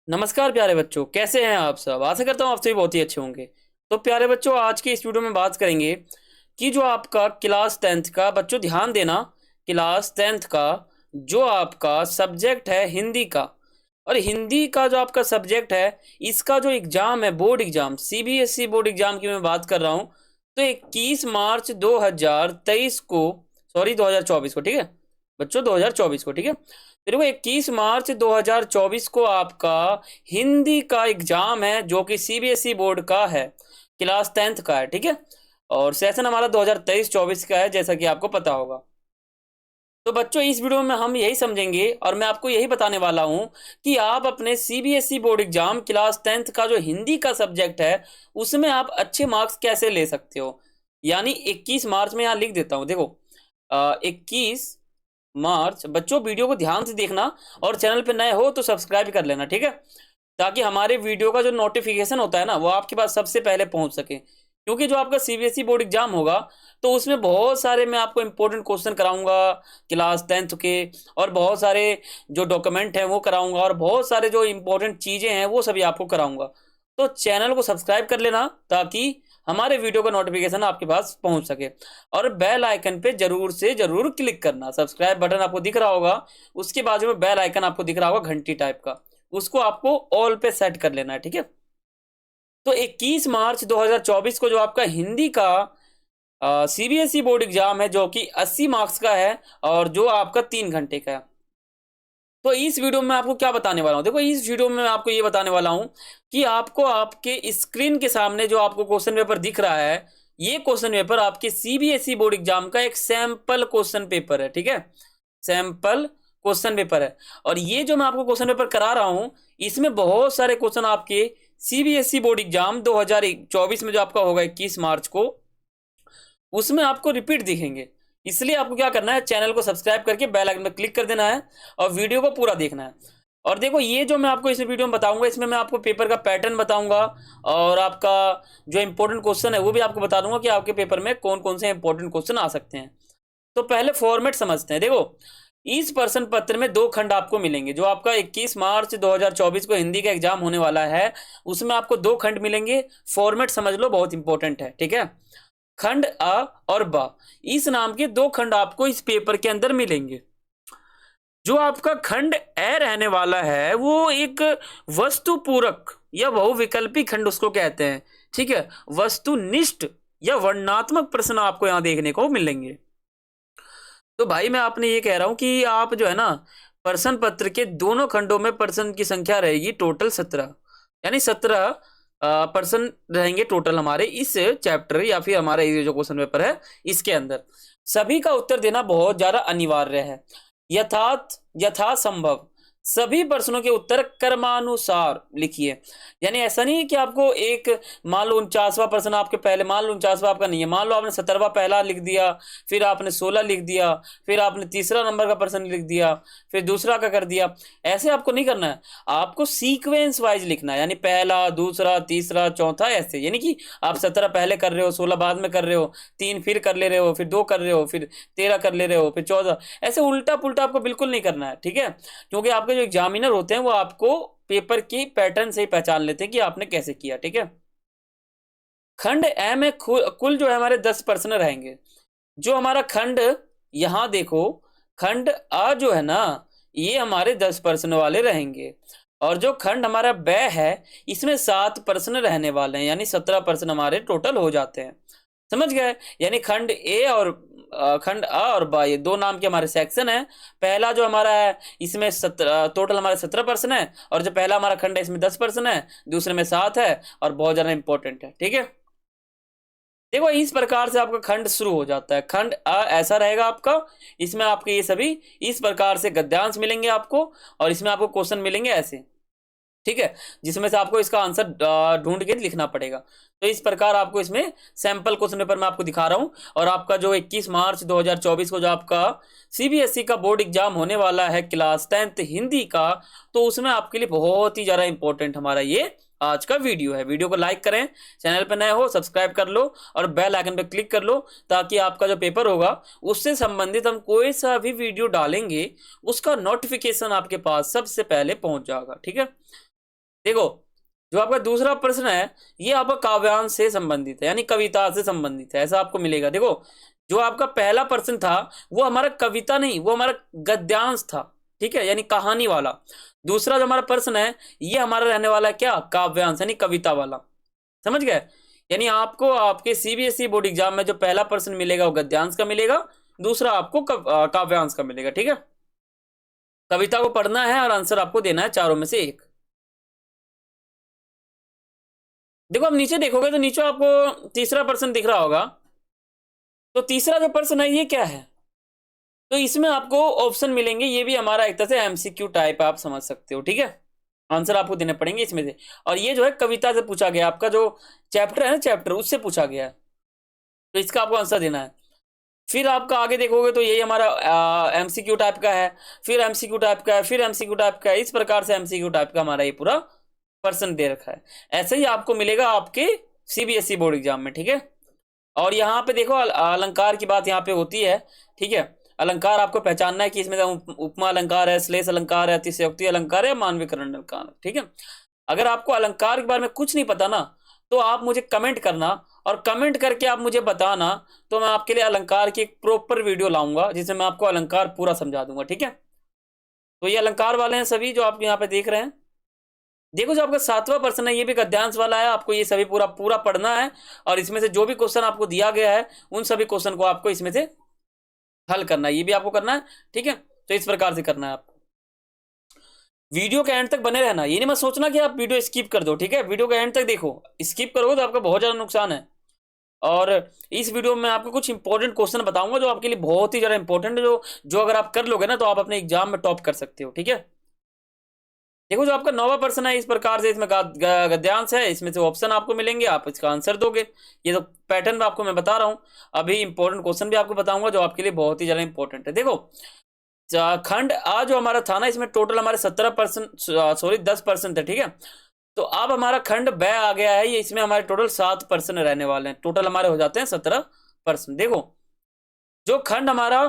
नमस्कार प्यारे बच्चों, कैसे हैं आप सब। आशा करता हूँ आप सभी बहुत ही अच्छे होंगे। तो प्यारे बच्चों, आज के इस वीडियो में बात करेंगे कि जो आपका क्लास टेंथ का, बच्चों ध्यान देना, क्लास टेंथ का जो आपका सब्जेक्ट है हिंदी का, और हिंदी का जो आपका सब्जेक्ट है, इसका जो एग्जाम है, board exam, CBSE board exam की मैं बात कर रहा हूँ। तो 21 मार्च 2023 को, सॉरी 2024 को, ठीक है बच्चों, 2024 को, ठीक है। फिर वो 21 मार्च 2024 को आपका हिंदी का एग्जाम है, जो कि सीबीएसई बोर्ड का है, क्लास टेंथ का है, ठीक है। और सेशन हमारा 2023-24 का है, जैसा कि आपको पता होगा। तो बच्चों, इस वीडियो में हम यही समझेंगे और मैं आपको यही बताने वाला हूं कि आप अपने CBSE board exam class tenth का जो हिंदी का सब्जेक्ट है, उसमें आप अच्छे मार्क्स कैसे ले सकते हो। यानी 21 मार्च में यहाँ लिख देता हूँ, देखो 21 मार्च। बच्चों वीडियो को ध्यान से देखना, और चैनल पे नए हो तो सब्सक्राइब कर लेना, ठीक है, ताकि हमारे वीडियो का जो नोटिफिकेशन होता है ना, वो आपके पास सबसे पहले पहुंच सके। क्योंकि जो आपका सीबीएसई बोर्ड एग्जाम होगा, तो उसमें बहुत सारे मैं आपको इंपॉर्टेंट क्वेश्चन कराऊंगा क्लास टेंथ के, और बहुत सारे जो डॉक्यूमेंट हैं वो कराऊंगा, और बहुत सारे जो इंपॉर्टेंट चीजें हैं वो सभी आपको कराऊंगा। तो चैनल को सब्सक्राइब कर लेना, ताकि हमारे वीडियो का नोटिफिकेशन आपके पास पहुंच सके। और बेल आइकन पे जरूर से जरूर क्लिक करना। सब्सक्राइब बटन आपको दिख रहा होगा, उसके बाजू में बेल आइकन आपको दिख रहा होगा घंटी टाइप का, उसको आपको ऑल पे सेट कर लेना है, ठीक है। तो 21 मार्च 2024 को जो आपका हिंदी का सीबीएसई बोर्ड एग्जाम है, जो कि 80 मार्क्स का है, और जो आपका 3 घंटे का है। तो इस वीडियो में आपको क्या बताने वाला हूं, देखो इस वीडियो में मैं आपको ये बताने वाला हूं कि आपको आपके स्क्रीन के सामने जो आपको क्वेश्चन पेपर दिख रहा है, ये क्वेश्चन पेपर आपके सीबीएसई बोर्ड एग्जाम का एक सैंपल क्वेश्चन पेपर है, ठीक है। सैंपल क्वेश्चन पेपर है, और ये जो मैं आपको क्वेश्चन पेपर करा रहा हूं, इसमें बहुत सारे क्वेश्चन आपके सीबीएसई बोर्ड एग्जाम 2024 में जो आपका होगा 21 मार्च को, उसमें आपको रिपीट दिखेंगे। इसलिए आपको क्या करना है, चैनल को सब्सक्राइब करके बेल आइकन पर क्लिक कर देना है, और वीडियो को पूरा देखना है। और देखो, ये जो मैं आपको इस वीडियो में बताऊंगा, इसमें मैं आपको पेपर का पैटर्न बताऊंगा, और आपका जो इंपॉर्टेंट क्वेश्चन है वो भी आपको बता दूंगा कि आपके पेपर में कौन कौन से इंपॉर्टेंट क्वेश्चन आ सकते हैं। तो पहले फॉर्मेट समझते हैं। देखो, इस प्रश्न पत्र में 2 खंड आपको मिलेंगे। जो आपका 21 मार्च 2024 को हिंदी का एग्जाम होने वाला है, उसमें आपको 2 खंड मिलेंगे। फॉर्मेट समझ लो, बहुत इंपॉर्टेंट है, ठीक है। खंड अ और ब, इस नाम के 2 खंड आपको इस पेपर के अंदर मिलेंगे। जो आपका खंड ए रहने वाला है, वो एक वस्तु पूरक या बहुविकल्पी खंड उसको कहते हैं, ठीक है। वस्तुनिष्ठ या वर्णनात्मक प्रश्न आपको यहां देखने को मिलेंगे। तो भाई, मैं आपने ये कह रहा हूं कि आप जो है ना, प्रश्न पत्र के दोनों खंडों में प्रश्न की संख्या रहेगी टोटल 17, यानी 17 प्रश्न रहेंगे टोटल हमारे इस चैप्टर, या फिर हमारे ये जो क्वेश्चन पेपर है, इसके अंदर सभी का उत्तर देना बहुत ज्यादा अनिवार्य है। यथासंभव सभी प्रश्नों के उत्तर क्रमानुसार लिखिए। यानी ऐसा नहीं है कि आपको एक, मान लो 49वां प्रश्न आपके पहले, मान लो 49वां आपका नहीं है, मान लो आपने 17वां पहला लिख दिया, फिर आपने 16 लिख दिया, फिर आपने तीसरा नंबर का प्रश्न लिख दिया, फिर दूसरा का कर दिया। ऐसे आपको नहीं करना है, आपको सीक्वेंस वाइज लिखना है, यानी पहला, दूसरा, तीसरा, चौथा, ऐसे। यानी कि आप 17 पहले कर रहे हो, 16 बाद में कर रहे हो, 3 फिर कर ले रहे हो, फिर 2 कर रहे हो, फिर 13 कर ले रहे हो, फिर 14, ऐसे उल्टा पुल्टा आपको बिल्कुल नहीं करना है, ठीक है। क्योंकि आपके जो एग्जामिनर होते हैं, वो आपको पेपर की पैटर्न से ही पहचान लेते हैं कि आपने कैसे किया, ठीक है। खंड ए में कुल जो है हमारे 10 प्रश्न रहेंगे। जो हमारा खंड, यहां देखो, खंड अ जो है ना, ये हमारे 10 प्रश्न वाले रहेंगे। और जो खंड हमारा ब है, इसमें 7 प्रश्न रहने वाले हैं, यानी 17 प्रश्न हमारे टोटल हो जाते हैं। समझ गए। यानी खंड ए और खंड अ और ब, ये 2 नाम के हमारे सेक्शन है। पहला जो हमारा है, इसमें 17 टोटल हमारे 17 प्रश्न है, और जो पहला हमारा खंड है, इसमें 10 प्रश्न है, दूसरे में 7 है, और बहुत ज्यादा इंपॉर्टेंट है, ठीक है। देखो, इस प्रकार से आपका खंड शुरू हो जाता है। खंड अ ऐसा रहेगा आपका, इसमें आपके ये सभी इस प्रकार से गद्यांश मिलेंगे आपको, और इसमें आपको क्वेश्चन मिलेंगे ऐसे, ठीक है, जिसमें से आपको इसका आंसर ढूंढ के लिखना पड़ेगा। तो इस प्रकार आपको इसमें सैंपल क्वेश्चन पेपर मैं आपको दिखा रहा हूं। और आपका जो 21 मार्च 2024 को जो आपका सीबीएसई का बोर्ड एग्जाम होने वाला है क्लास टेंथ हिंदी का, तो उसमें आपके लिए बहुत ही ज्यादा इंपॉर्टेंट हमारा ये आज का वीडियो है। वीडियो को लाइक करें, चैनल पर नए हो सब्सक्राइब कर लो, और बेल आइकन पर क्लिक कर लो, ताकि आपका जो पेपर होगा उससे संबंधित हम कोई सा भी वीडियो डालेंगे, उसका नोटिफिकेशन आपके पास सबसे पहले पहुंच जाएगा, ठीक है। देखो जो आपका दूसरा प्रश्न है ये आपका काव्यांश से संबंधित है, यानी कविता से संबंधित है, ऐसा आपको मिलेगा। देखो जो आपका पहला प्रश्न था वो हमारा कविता नहीं, वो हमारा गद्यांश था, ठीक है, यानी कहानी वाला। दूसरा जो हमारा प्रश्न है ये हमारा रहने वाला है क्या, काव्यांश यानी कविता वाला। समझ गए? यानी आपको आपके सीबीएसई बोर्ड एग्जाम में जो पहला प्रश्न मिलेगा वो गद्यांश का मिलेगा, दूसरा आपको काव्यांश का मिलेगा, ठीक है। कविता को पढ़ना है और आंसर आपको देना है चारों में से एक। देखो अब नीचे देखोगे तो नीचे आपको तीसरा प्रश्न दिख रहा होगा। तो तीसरा जो प्रश्न है ये क्या है, तो इसमें आपको ऑप्शन मिलेंगे, ये भी हमारा एक तरह से एमसीक्यू टाइप आप समझ सकते हो, ठीक है। आंसर आपको देने पड़ेंगे इसमें से, और ये जो है कविता से पूछा गया, आपका जो चैप्टर है ना, चैप्टर उससे पूछा गया है, तो इसका आपको आंसर देना है। फिर आपका आगे देखोगे तो यही हमारा एमसीक्यू टाइप का है, फिर एमसीक्यू टाइप का है, फिर एमसीक्यू टाइप का है, इस प्रकार से एमसीक्यू टाइप का हमारा ये पूरा पर्सन दे रखा है। ऐसे ही आपको मिलेगा आपके सीबीएसई बोर्ड एग्जाम में, ठीक है। और यहाँ पे देखो अलंकार की बात यहाँ पे होती है, ठीक है। अलंकार आपको पहचानना है कि इसमें उपमा अलंकार है, श्लेष अलंकार है, अतिशयोक्ति अलंकार है, मानविकरण अलंकार, ठीक है। अगर आपको अलंकार के बारे में कुछ नहीं पता ना तो आप मुझे कमेंट करना, और कमेंट करके आप मुझे बताना, तो मैं आपके लिए अलंकार की एक प्रॉपर वीडियो लाऊंगा जिसमें मैं आपको अलंकार पूरा समझा दूंगा, ठीक है। तो ये अलंकार वाले हैं सभी जो आप यहाँ पे देख रहे हैं। देखो जो आपका सातवां प्रश्न है ये भी गद्यांश वाला है, आपको ये सभी पूरा पूरा पढ़ना है, और इसमें से जो भी क्वेश्चन आपको दिया गया है उन सभी क्वेश्चन को आपको इसमें से हल करना है, ये भी आपको करना है, ठीक है। तो इस प्रकार से करना है आपको। वीडियो के एंड तक बने रहना, ये नहीं मत सोचना कि आप वीडियो स्किप कर दो, ठीक है। वीडियो के एंड तक देखो, स्किप करोगे तो आपका बहुत ज्यादा नुकसान है। और इस वीडियो में आपको कुछ इंपॉर्टेंट क्वेश्चन बताऊंगा जो आपके लिए बहुत ही ज्यादा इंपॉर्टेंट है, जो जो अगर आप कर लोगे ना तो आप अपने एग्जाम में टॉप कर सकते हो, ठीक है। देखो जो आपका नौवां प्रश्न है इस प्रकार से, इसमें गद्यांश है, इसमें से ऑप्शन आपको मिलेंगे, आप इसका आंसर दोगे। ये तो पैटर्न आपको मैं बता रहा हूं, अभी इंपॉर्टेंट क्वेश्चन भी आपको बताऊंगा जो आपके लिए बहुत ही ज्यादा इंपॉर्टेंट है। देखो खंड आ जो हमारा था ना, इसमें टोटल हमारे 17%, सॉरी 10% है, ठीक है। तो अब हमारा खंड ब आ गया है, ये इसमें हमारे टोटल 7% रहने वाले हैं, टोटल हमारे हो जाते हैं 17%। देखो जो खंड हमारा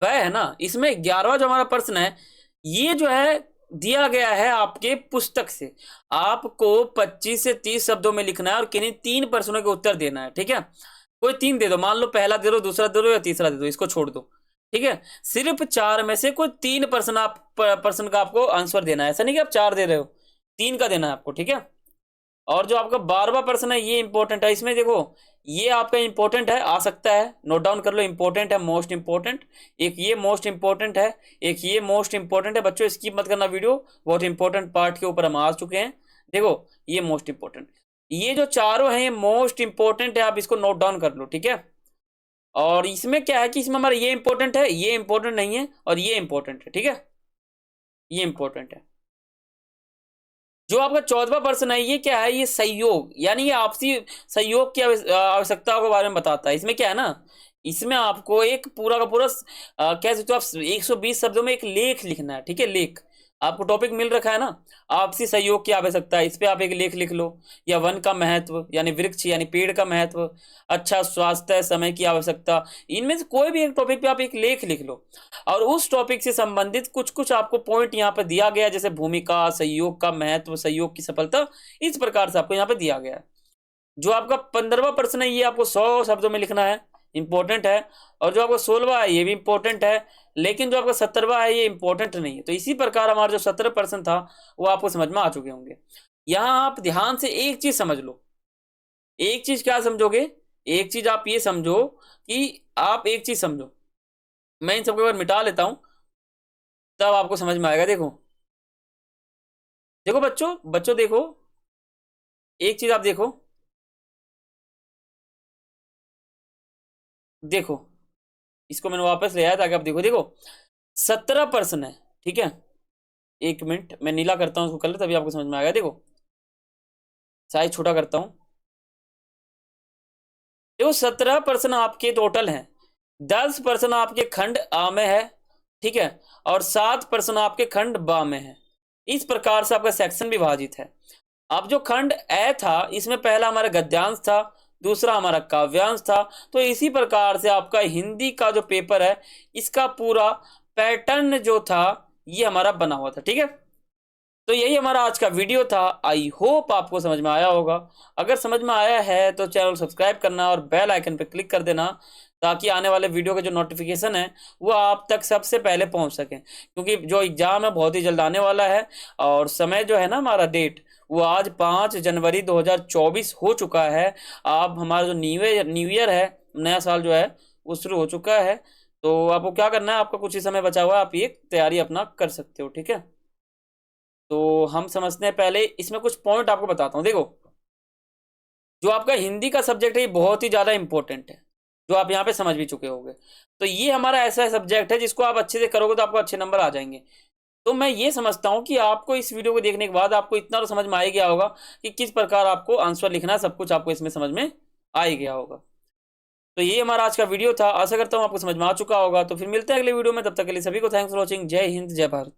ब है ना, इसमें 11वां जो हमारा प्रश्न है ये जो है दिया गया है आपके पुस्तक से, आपको 25 से 30 शब्दों में लिखना है और किन्हीं 3 प्रश्नों के उत्तर देना है, ठीक है। कोई 3 दे दो, मान लो पहला दे दो, दूसरा दे दो या तीसरा दे दो, इसको छोड़ दो, ठीक है। सिर्फ 4 में से कोई 3 प्रश्न का आपको आंसर देना है, ऐसा नहीं कि आप 4 दे रहे हो, 3 का देना है आपको, ठीक है। और जो आपका 12वां प्रश्न है ये इंपॉर्टेंट है, इसमें देखो ये आपका इंपॉर्टेंट है, आ सकता है, नोट डाउन कर लो, इंपॉर्टेंट है, मोस्ट इंपॉर्टेंट, एक ये मोस्ट इंपॉर्टेंट है, एक ये मोस्ट इंपॉर्टेंट है। बच्चों स्किप मत करना वीडियो, बहुत इंपॉर्टेंट पार्ट के ऊपर हम आ चुके हैं। देखो ये मोस्ट इंपॉर्टेंट, ये जो चारों हैं ये मोस्ट इंपॉर्टेंट है, आप इसको नोट डाउन कर लो, ठीक है। और इसमें क्या है कि इसमें हमारा ये इंपॉर्टेंट है, ये इंपॉर्टेंट नहीं है, और ये इंपॉर्टेंट है, ठीक है, ये इंपॉर्टेंट है। जो आपका 14वां प्रश्न है ये क्या है, ये सहयोग, यानी ये आपसी सहयोग की आवश्यकता के बारे में बताता है। इसमें क्या है ना, इसमें आपको एक पूरा का पूरा कह सकते हो आप 120 शब्दों में एक लेख लिखना है, ठीक है। लेख आपको टॉपिक मिल रखा है ना, आपसी सहयोग की आवश्यकता है, इस पे आप एक लेख लिख लो। या वन का महत्व यानी वृक्ष यानी पेड़ का महत्व, अच्छा स्वास्थ्य, समय की आवश्यकता, इनमें से कोई भी एक टॉपिक पे आप एक लेख लिख लो, और उस टॉपिक से संबंधित कुछ कुछ आपको पॉइंट यहाँ पे दिया गया है, जैसे भूमिका, सहयोग का महत्व, सहयोग की सफलता, इस प्रकार से आपको यहाँ पे दिया गया है। जो आपका 15वां प्रश्न है ये आपको 100 शब्दों में लिखना है, इंपॉर्टेंट है। और जो आपका 16वां है ये भी इंपॉर्टेंट है, लेकिन जो आपका 17वां है ये इंपॉर्टेंट नहीं है। तो इसी प्रकार हमारा जो 17% था वो आपको समझ में आ चुके होंगे। यहाँ आप ध्यान से एक चीज समझ लो, एक चीज क्या समझोगे, एक चीज आप ये समझो कि आप एक चीज समझो, मैं इन सबको एक बार मिटा लेता हूं तब आपको समझ में आएगा। देखो देखो बच्चों बच्चों देखो, एक चीज आप देखो, देखो इसको मैंने वापस ले आया ताकि आप देखो। देखो 17% है, ठीक है। एक मिनट मैं नीला करता हूँ उसको कलर, तभी आपको समझ में आएगा। देखो साइज छोटा करता हूँ। देखो 17% आपके टोटल हैं, 10% आपके खंड आ में है, ठीक है, और 7% आपके खंड बा में है। इस प्रकार से आपका सेक्शन विभाजित है। अब जो खंड ए था इसमें पहला हमारा गद्यांश था, दूसरा हमारा काव्यांश था। तो इसी प्रकार से आपका हिंदी का जो पेपर है इसका पूरा पैटर्न जो था ये हमारा बना हुआ था, ठीक है। तो यही हमारा आज का वीडियो था। आई होप आपको समझ में आया होगा। अगर समझ में आया है तो चैनल सब्सक्राइब करना और बेल आइकन पर क्लिक कर देना, ताकि आने वाले वीडियो के जो नोटिफिकेशन है वो आप तक सबसे पहले पहुंच सके, क्योंकि जो एग्ज़ाम है बहुत ही जल्द आने वाला है। और समय जो है ना, हमारा डेट वो आज 5 जनवरी 2024 हो चुका है। अब हमारा जो न्यू ईयर है, नया साल जो है वो शुरू हो चुका है। तो आपको क्या करना है, आपका कुछ ही समय बचा हुआ है, आप ये तैयारी अपना कर सकते हो, ठीक है। तो हम समझते हैं, पहले इसमें कुछ पॉइंट आपको बताता हूँ। देखो, जो आपका हिंदी का सब्जेक्ट है ये बहुत ही ज़्यादा इंपॉर्टेंट है, जो आप यहाँ पे समझ भी चुके होंगे। तो ये हमारा ऐसा सब्जेक्ट है जिसको आप अच्छे से करोगे तो आपको अच्छे नंबर आ जाएंगे। तो मैं ये समझता हूँ कि आपको इस वीडियो को देखने के बाद आपको इतना तो समझ में आ ही गया होगा कि किस प्रकार आपको आंसर लिखना है, सब कुछ आपको इसमें समझ में आ ही गया होगा। तो ये हमारा आज का वीडियो था। आशा करता हूँ आपको समझ में आ चुका होगा। तो फिर मिलते हैं अगले वीडियो में, तब तक के लिए सभी को थैंक्स फॉर वॉचिंग। जय हिंद, जय भारत।